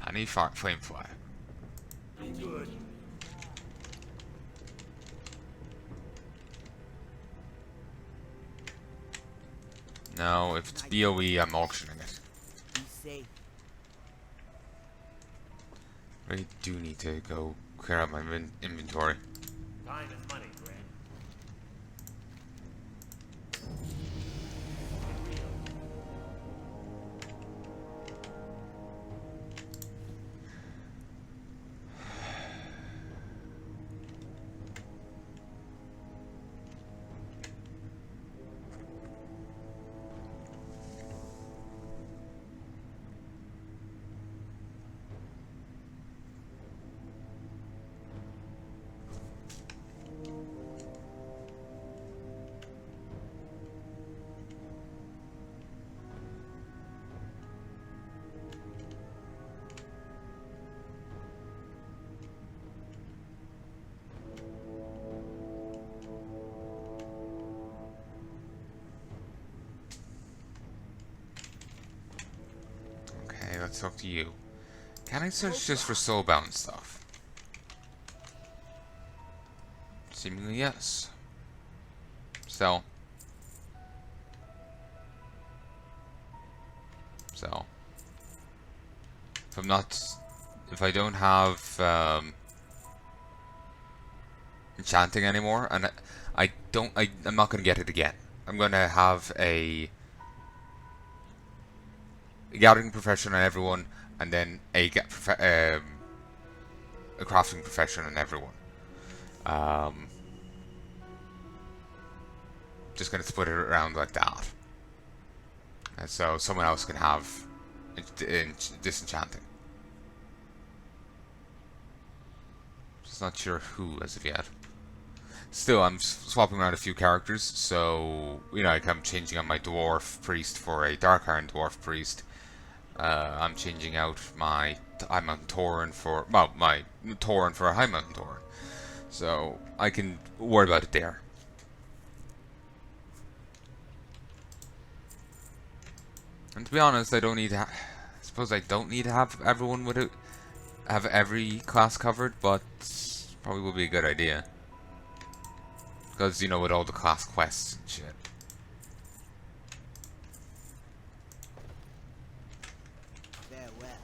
I need flame fire. Good. No, if it's BOE, I'm auctioning it. Be safe. I do need to go clear out my inventory. Time and money, Grant. Okay, let's talk to you. Can I search just for soulbound stuff? Seemingly yes. Sell. Sell. If I don't have enchanting anymore, and I'm not gonna get it again. I'm gonna have a gathering profession on everyone, and then a crafting profession on everyone. Just gonna split it around like that, and so someone else can have disenchanting. Just not sure who as of yet. Still, I'm swapping around a few characters, so like I'm changing out my dwarf priest for a dark iron dwarf priest. I'm changing out my high mountain tauren for my tauren for a high mountain tauren, so I can worry about it there. And to be honest, I don't need to. I suppose I don't need to have everyone with it, have every class covered, but probably would be a good idea. Because with all the class quests and shit. Farewell.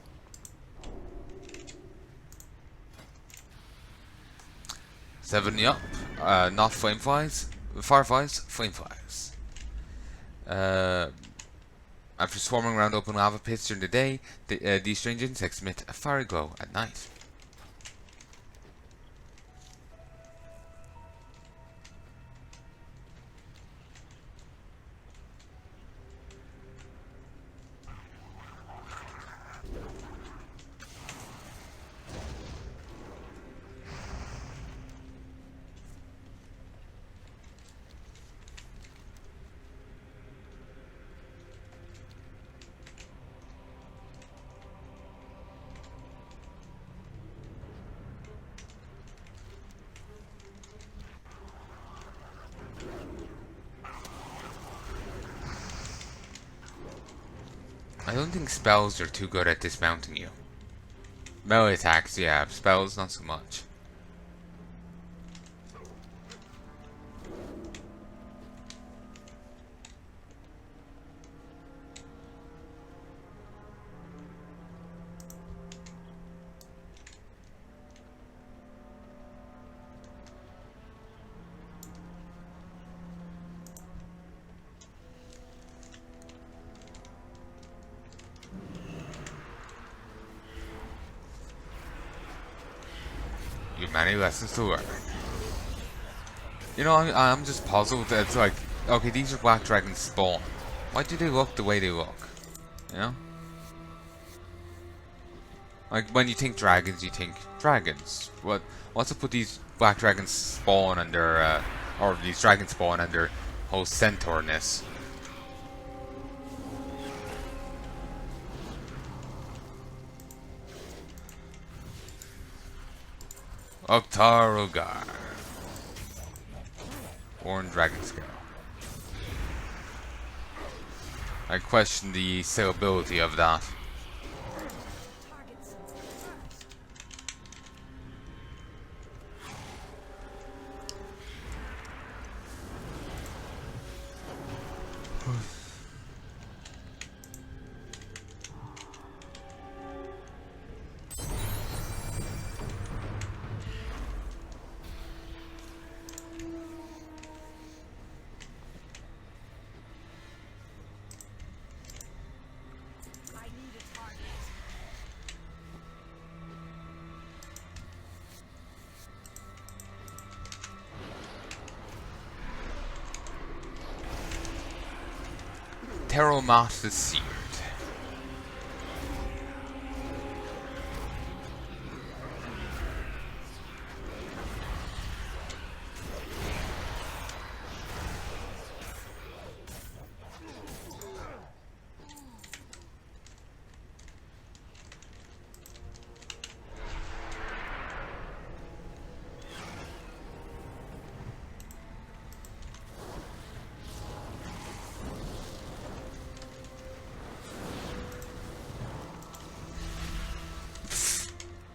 Seven, yup. Not flameflies. Fireflies, flameflies. After swarming around open lava pits during the day, these strange insects emit a fiery glow at night. I don't think spells are too good at dismounting you. Melee attacks, yeah. Spells, not so much. You have many lessons to learn. I'm just puzzled that it's like, okay, these are black dragons spawn. Why do they look the way they look? You know? Like, when you think dragons, you think dragons. What's up with these black dragons spawn under, or these dragons spawn under whole centaurness? Oktar Ogar. Born Dragon Scale. I question the saleability of that. Teromat the Seared.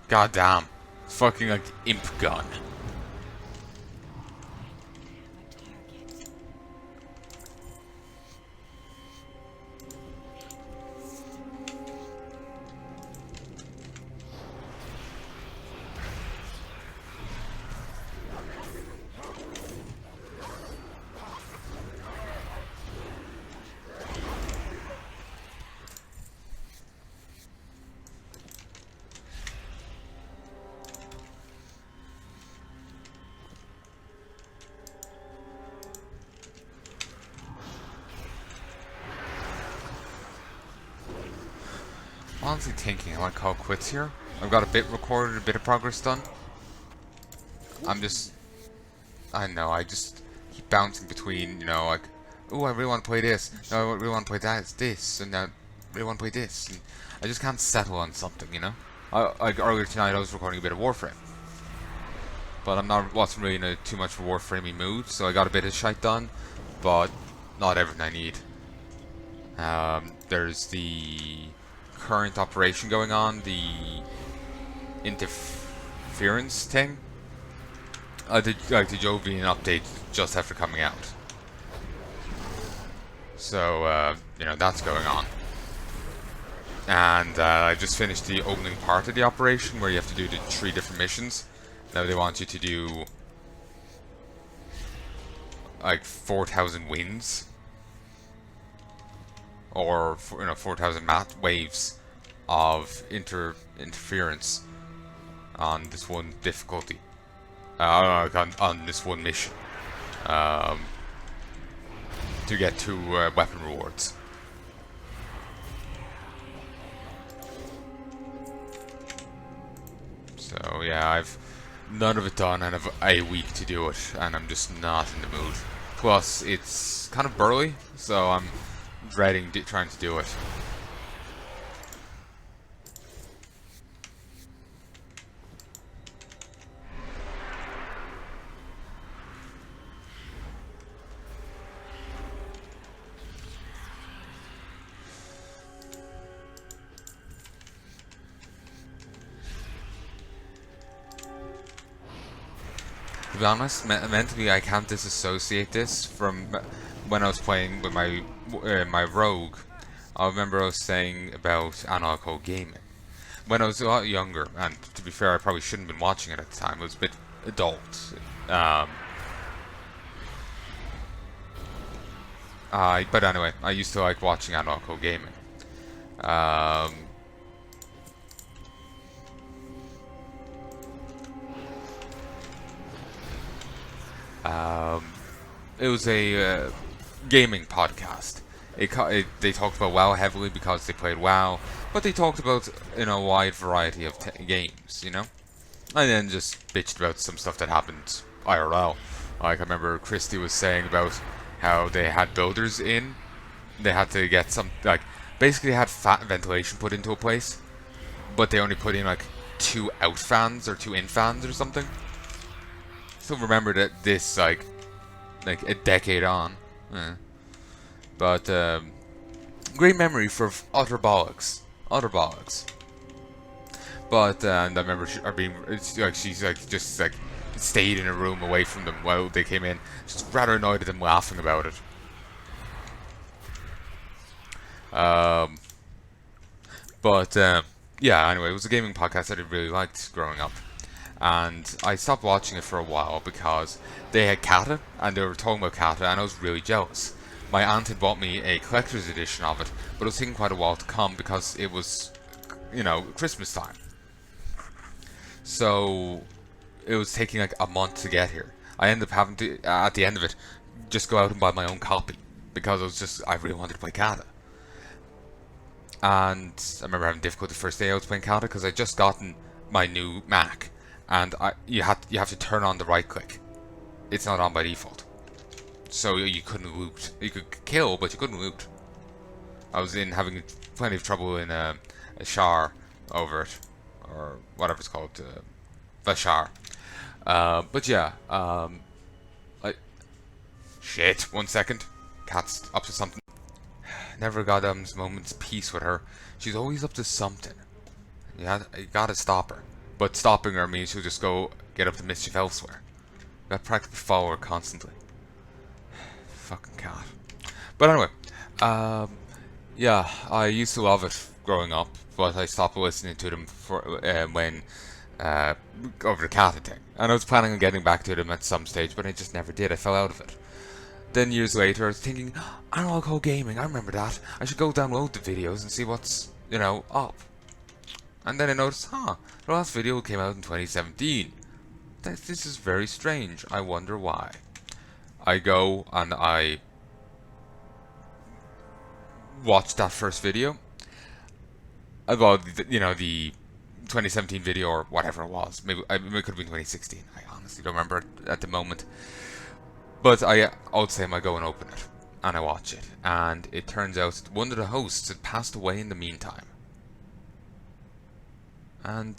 God damn. Fucking like imp gun. Honestly thinking I might call quits here. I've got a bit recorded, a bit of progress done. I know, I just keep bouncing between, you know, like, oh, I really want to play this. No, I really want to play this, and now I really want to play this. And I just can't settle on something, you know. Like earlier tonight, I was recording a bit of Warframe, but wasn't really in a too much of a Warframey mood, so I got a bit of shite done, but not everything I need. There's the current operation going on, the interference thing. The Jovian update just after coming out. So, you know, that's going on. And I just finished the opening part of the operation where you have to do the 3 different missions. Now they want you to do like 4,000 wins. Or, you know, 4,000 waves of interference on this one difficulty. On this one mission. To get 2 weapon rewards. So yeah, I've none of it done and I've a week to do it, and I'm just not in the mood. Plus, it's kind of burly, so I'm dreading trying to do it. To be honest, mentally I can't disassociate this from when I was playing with my rogue. I remember I was saying about analog gaming. When I was a lot younger, and to be fair, I probably shouldn't have been watching it at the time. It was a bit adult. But anyway, I used to like watching analog gaming. It was a gaming podcast. They talked about WoW heavily because they played WoW, but they talked about, you know, a wide variety of games, you know, and then just bitched about some stuff that happened IRL. Like I remember Christy was saying about how they had builders in, they had to get some, like, basically had fat ventilation put into a place, but they only put in like 2 out fans or 2 in fans or something. So remember that this like a decade on, but great memory for utter bollocks, But and I remember she's just stayed in a room away from them while they came in, just rather annoyed at them laughing about it. Yeah. Anyway, it was a gaming podcast that I really liked growing up. And I stopped watching it for a while because they had Kata, and they were talking about Kata, and I was really jealous. My aunt had bought me a collector's edition of it, but it was taking quite a while to come because it was, you know, Christmas time. So it was taking like a month to get here. I ended up having to, at the end of it, just go out and buy my own copy because I really wanted to play Kata. and I remember having difficulty the first day I was playing Kata because I just gotten my new Mac, and you have to turn on the right click. It's not on by default, so you couldn't loot. You could kill, but you couldn't loot. I was having plenty of trouble in a shower over it, or whatever it's called, the shower. But yeah, I shit. 1 second, cat's up to something. Never got moment's peace with her. She's always up to something. You gotta stop her. But stopping her means she'll just go get up to mischief elsewhere. You gotta practically follow her constantly. Fucking cat. But anyway, yeah, I used to love it growing up, but I stopped listening to them for when over the cat thing. And I was planning on getting back to them at some stage, but I just never did. I fell out of it. Then years later, I was thinking, Analog Hole Gaming, I remember that. I should go download the videos and see what's, up. And then I noticed, the last video came out in 2017. This is very strange. I wonder why. I go and I watch that first video. Well, the 2017 video or whatever it was. Maybe it could have been 2016. I honestly don't remember at the moment. But I would say I go and open it, and I watch it, and it turns out one of the hosts had passed away in the meantime. And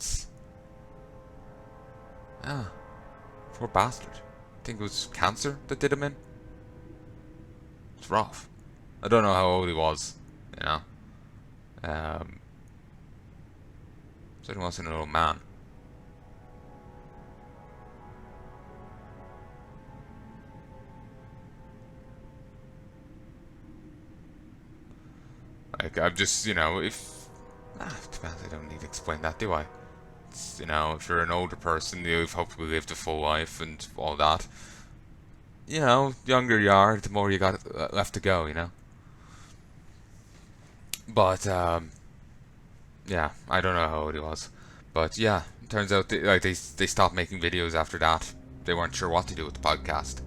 poor bastard. I think it was cancer that did him in. It's rough. I don't know how old he was, Certainly wasn't an old man. Like, I'm just, if... I don't need to explain that, do I? It's, if you're an older person, you've hopefully lived a full life and all that. The younger you are, the more you got left to go, But, yeah, I don't know how old he was. But, yeah, it turns out, they stopped making videos after that. They weren't sure what to do with the podcast.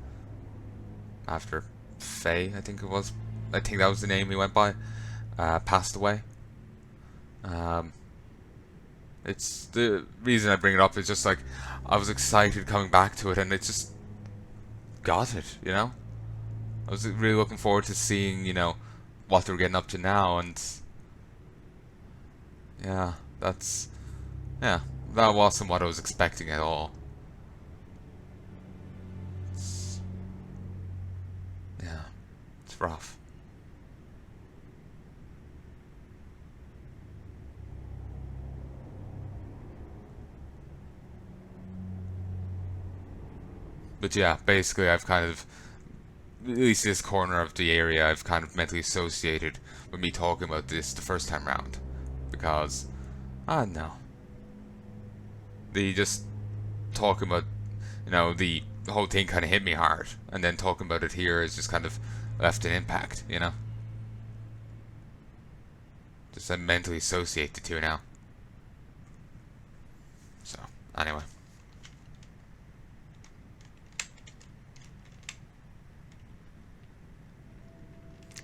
After Faye, I think it was. I think that was the name he went by. Passed away. It's the reason I bring it up is just like I was excited coming back to it, and it just got it. I was really looking forward to seeing what they're getting up to now, and yeah, that wasn't what I was expecting at all. It's rough. But yeah, basically I've kind of, at least this corner of the area, I've kind of mentally associated with me talking about this the first time round. Because, no. Just talking about, the whole thing kind of hit me hard. And then talking about it here has just kind of left an impact, Just I mentally associate the two now. So, anyway.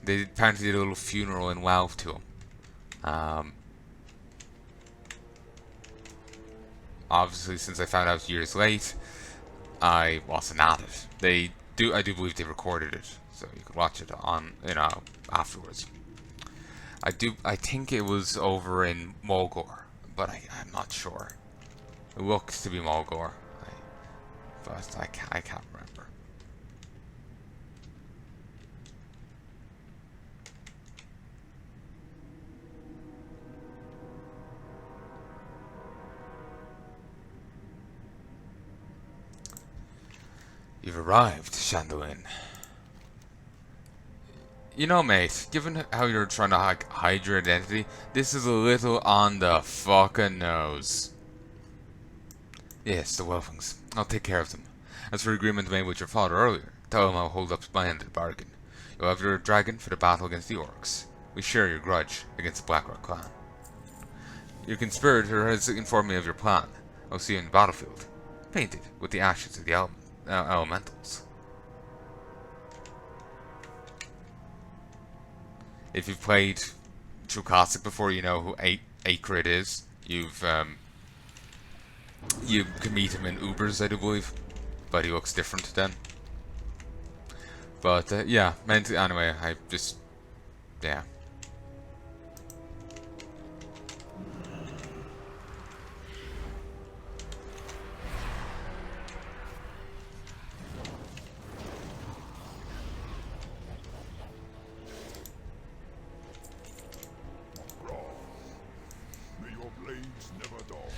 They apparently did a little funeral in WoW to him. Obviously, since I found out years late, I wasn't at it. I do believe they recorded it, so you could watch it on, afterwards. I think it was over in Mulgore, but I'm not sure. It looks to be Mulgore, but I can't remember. You've arrived, Shandalyn. Mate, given how you're trying to hide your identity, this is a little on the fucking nose. Yes, the Welfings. I'll take care of them. As for the agreement made with your father earlier, tell him I'll hold up my end of the bargain. You'll have your dragon for the battle against the orcs. We share your grudge against the Blackrock clan. Your conspirator has informed me of your plan. I'll see you in the battlefield, painted with the ashes of the elementals. If you've played through Classic before you know who Acrid is. You can meet him in Ubers, I do believe, but he looks different then. But yeah, anyway, I just yeah. May your blades never dull.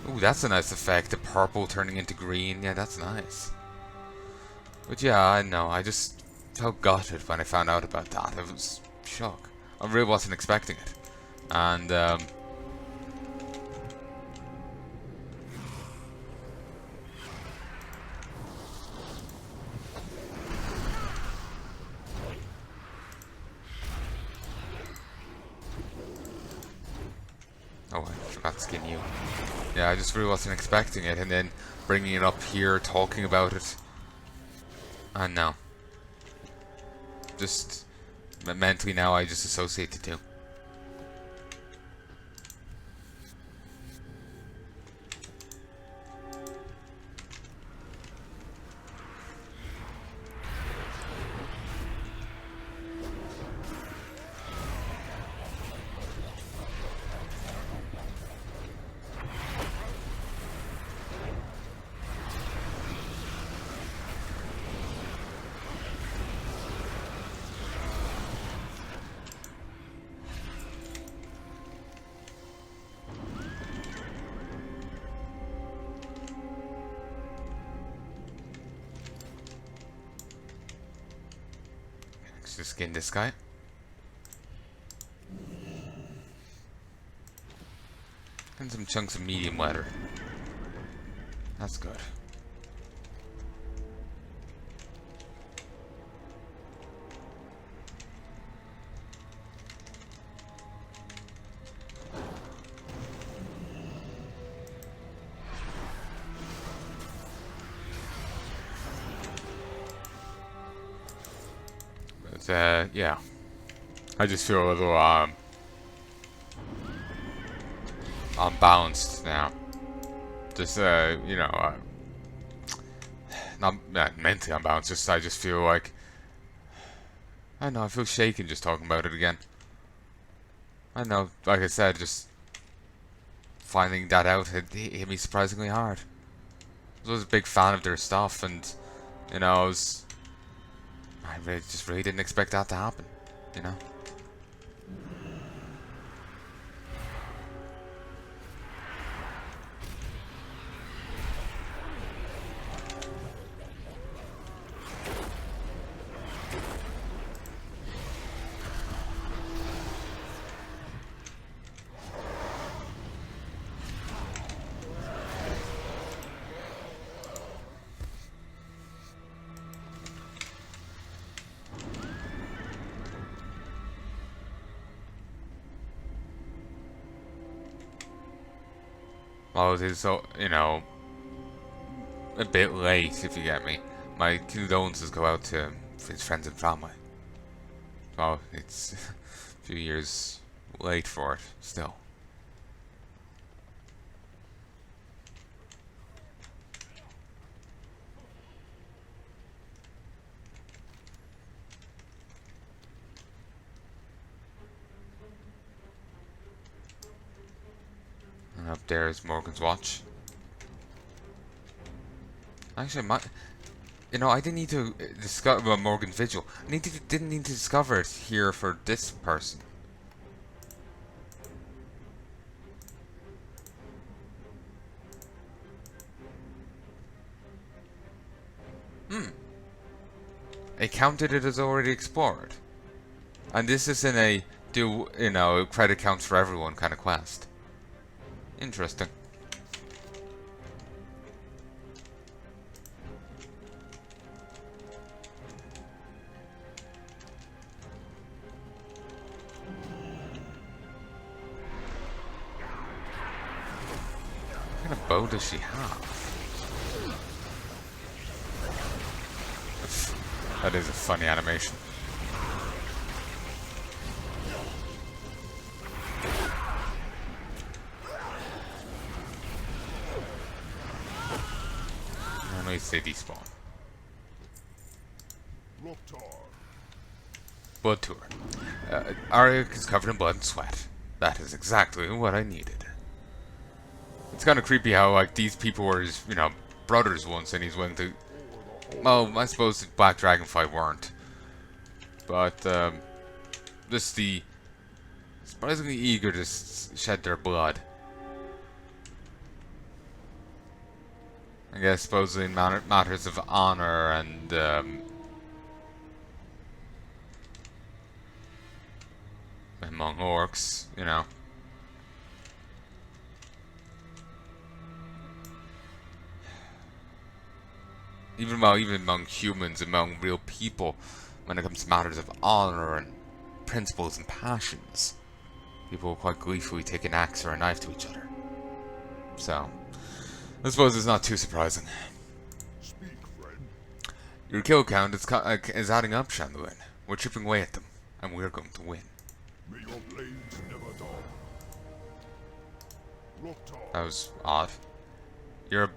Ooh, that's a nice effect. The purple turning into green. Yeah, that's nice. But yeah, I know. I just felt gutted when I found out about that. It was shock. I really wasn't expecting it. And oh, I forgot to skin you. Yeah, I just really wasn't expecting it, and then bringing it up here, talking about it. And no. Just mentally now, I just associate the two. Let's just skin this guy. And some chunks of medium leather. That's good. But yeah. I just feel a little unbalanced now. Just you know, not mentally unbalanced. I just feel like I don't know. I feel shaken just talking about it again. I know, like I said, just finding that out hit me surprisingly hard. I was a big fan of their stuff, and you know, I just really didn't expect that to happen. You know. Well, it is so, you know, a bit late, if you get me. My condolences go out to his friends and family. Well, it's a few years late for it, still. And up there is Morgan's watch. Actually, you know, I didn't need to discover Morgan's vigil. Didn't need to discover it here for this person. It counted it as already explored, and this is in a you know, credit counts for everyone kind of quest. Interesting. What kind of bow does she have? That is a funny animation. At least they despawn. Blood tour. Arya is covered in blood and sweat. That is exactly what I needed. It's kind of creepy how like these people were his, brothers once, and he's willing to. Well, I suppose the Black Dragonfly weren't, but just the surprisingly eager to shed their blood. I guess supposedly in matters of honor and among orcs, even among humans, among real people, when it comes to matters of honor and principles and passions, people will quite gleefully take an axe or a knife to each other. So, I suppose it's not too surprising. Speak, friend. Your kill count is adding up, Shandalyn. We're chipping away at them, and we're going to win. May your blades never dull. That was odd. You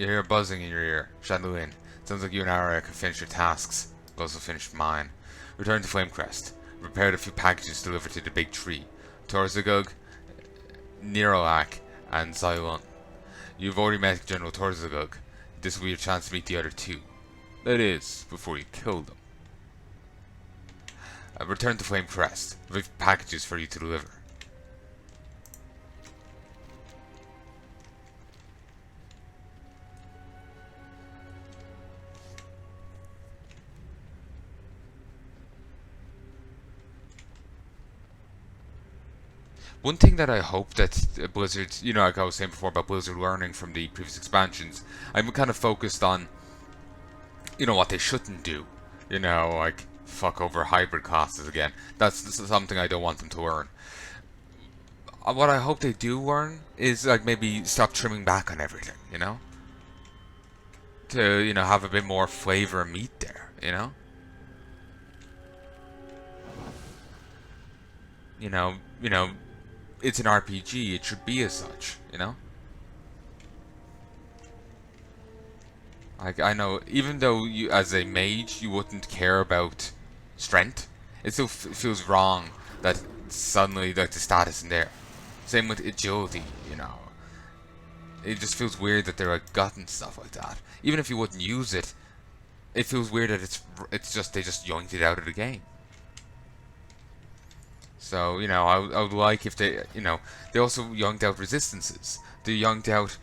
hear a buzzing in your ear. Shandalyn, sounds like you and Arya can finish your tasks. I've also finished mine. Return to Flamecrest. Prepared a few packages delivered to the big tree. Torzagug, Nirolak, and Xylon. You've already met General Torzagug. This will be your chance to meet the other two. That is, before you kill them. Return to Flamecrest. We have packages for you to deliver. One thing that I hope that Blizzard, like I was saying before about Blizzard learning from the previous expansions, I'm kind of focused on, what they shouldn't do. Like, fuck over hybrid classes again. That's something I don't want them to learn. What I hope they do learn is, like, maybe stop trimming back on everything, To, have a bit more flavor and meat there, It's an RPG, it should be as such, Like, I know, even though you, as a mage, you wouldn't care about strength, it still feels wrong that suddenly, like, the status isn't there. Same with agility, It just feels weird that they're, like, gut and stuff like that. Even if you wouldn't use it, it feels weird that it's just, they just yoinked it out of the game. So, I would like if they, they also yoinked out resistances. They yoinked out,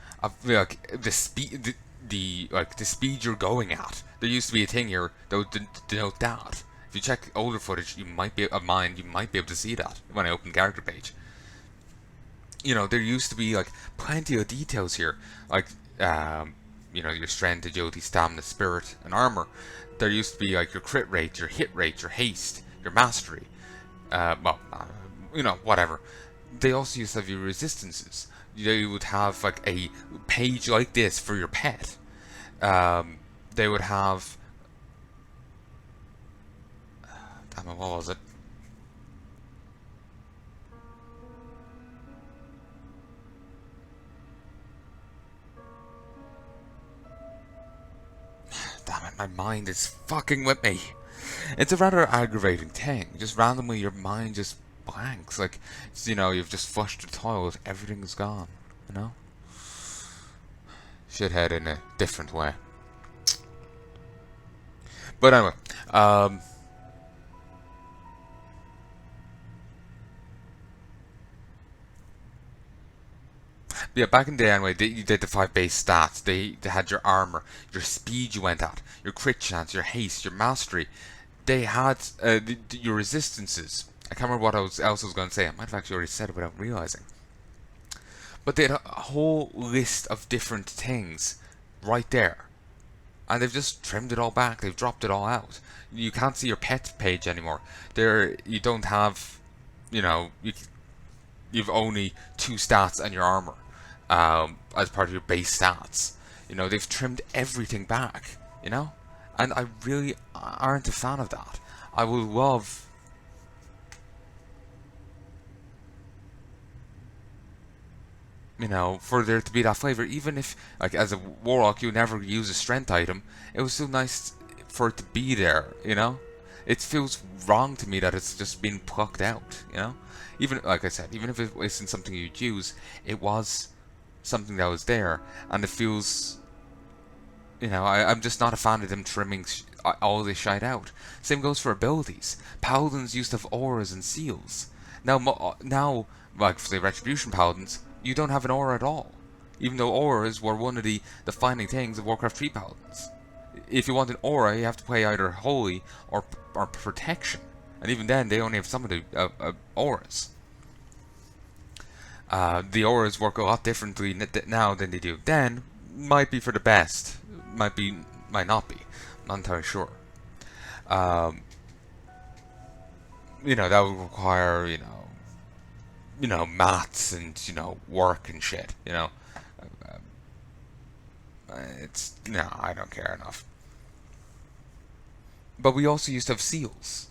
like, the speed, the speed you're going at. There used to be a thing here that would denote that. If you check older footage, you might be able to see that when I open the character page. There used to be, like, plenty of details here, like, your strength, agility, stamina, spirit, and armor. There used to be, like, your crit rate, your hit rate, your haste, your mastery. Whatever. They also used to have your resistances. They would have, like, a page like this for your pet. They would have... Damn it, what was it? Damn it, my mind is fucking with me. It's a rather aggravating thing. Just randomly your mind just blanks. Like, you've just flushed the toilet, everything's gone, Shithead in a different way. But anyway, yeah, back in the day anyway, you did the 5 base stats. They had your armor, your speed you went at, your crit chance, your haste, your mastery. They had your resistances. I can't remember what else I was going to say. I might have actually already said it without realizing. But they had a whole list of different things right there. And they've just trimmed it all back. They've dropped it all out. You can't see your pet page anymore. You don't have, you've only 2 stats and your armor as part of your base stats. They've trimmed everything back, and I really aren't a fan of that. I would love, you know, for there to be that flavor. Even if, like, as a warlock, you never use a strength item, it was still nice for it to be there, you know? It feels wrong to me that it's just been plucked out, you know? Even, like I said, even if it isn't something you'd use, it was something that was there, and it feels, you know, I'm just not a fan of them trimming all this shite out. Same goes for abilities. Paladins used to have auras and seals. Now, like for the Retribution Paladins, you don't have an aura at all. Even though auras were one of the defining things of Warcraft 3 Paladins. If you want an aura, you have to play either Holy or Protection. And even then, they only have some of the auras. The auras work a lot differently now than they do then. Might be for the best. Might not be. Not entirely sure. You know, that would require, you know, maths and, you know, work and shit, you know. No, I don't care enough. But we also used to have seals.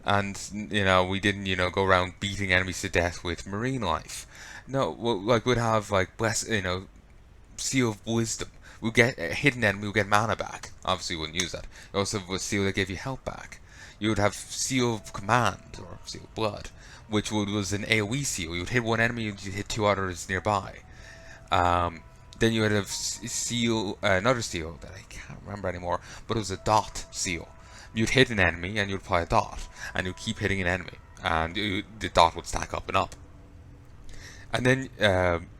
And, you know, we didn't, you know, go around beating enemies to death with marine life. No, well, like, we'd have, like, Seal of Wisdom. We'd get a hidden enemy, we'd get mana back. Obviously, we wouldn't use that. You also have a seal that gave you health back. You would have Seal of Command, or Seal of Blood, which was an AoE seal. You would hit one enemy, and you'd hit two others nearby. Then you would have another seal that I can't remember anymore, but it was a dot seal. You'd hit an enemy, and you'd apply a dot, and you'd keep hitting an enemy, and the dot would stack up and up. And then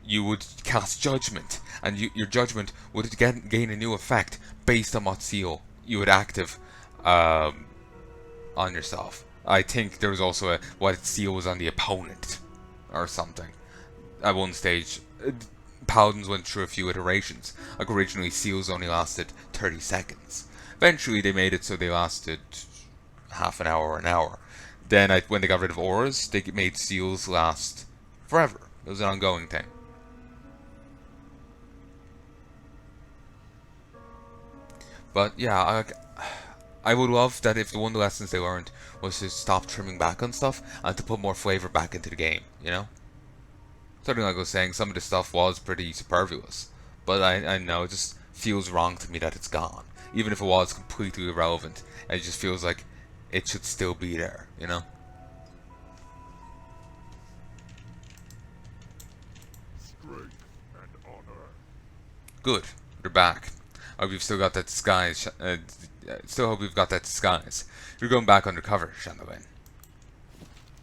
you would cast Judgment, and your Judgment would gain a new effect based on what seal you would active on yourself. I think there was also what seal was on the opponent, or something. At one stage, Paladins went through a few iterations. Like originally, seals only lasted 30 seconds. Eventually, they made it so they lasted half an hour or an hour. Then, when they got rid of auras, they made seals last forever. It was an ongoing thing. But yeah, I would love that if one of the lessons they learned was to stop trimming back on stuff and to put more flavor back into the game, you know? Something like I was saying, some of the stuff was pretty superfluous. But I know, it just feels wrong to me that it's gone. Even if it was completely irrelevant, it just feels like it should still be there, you know? Strength and honor. Good, we're back. I hope you've still got that disguise. Still hope we've got that disguise. You're going back undercover, Shandalyn.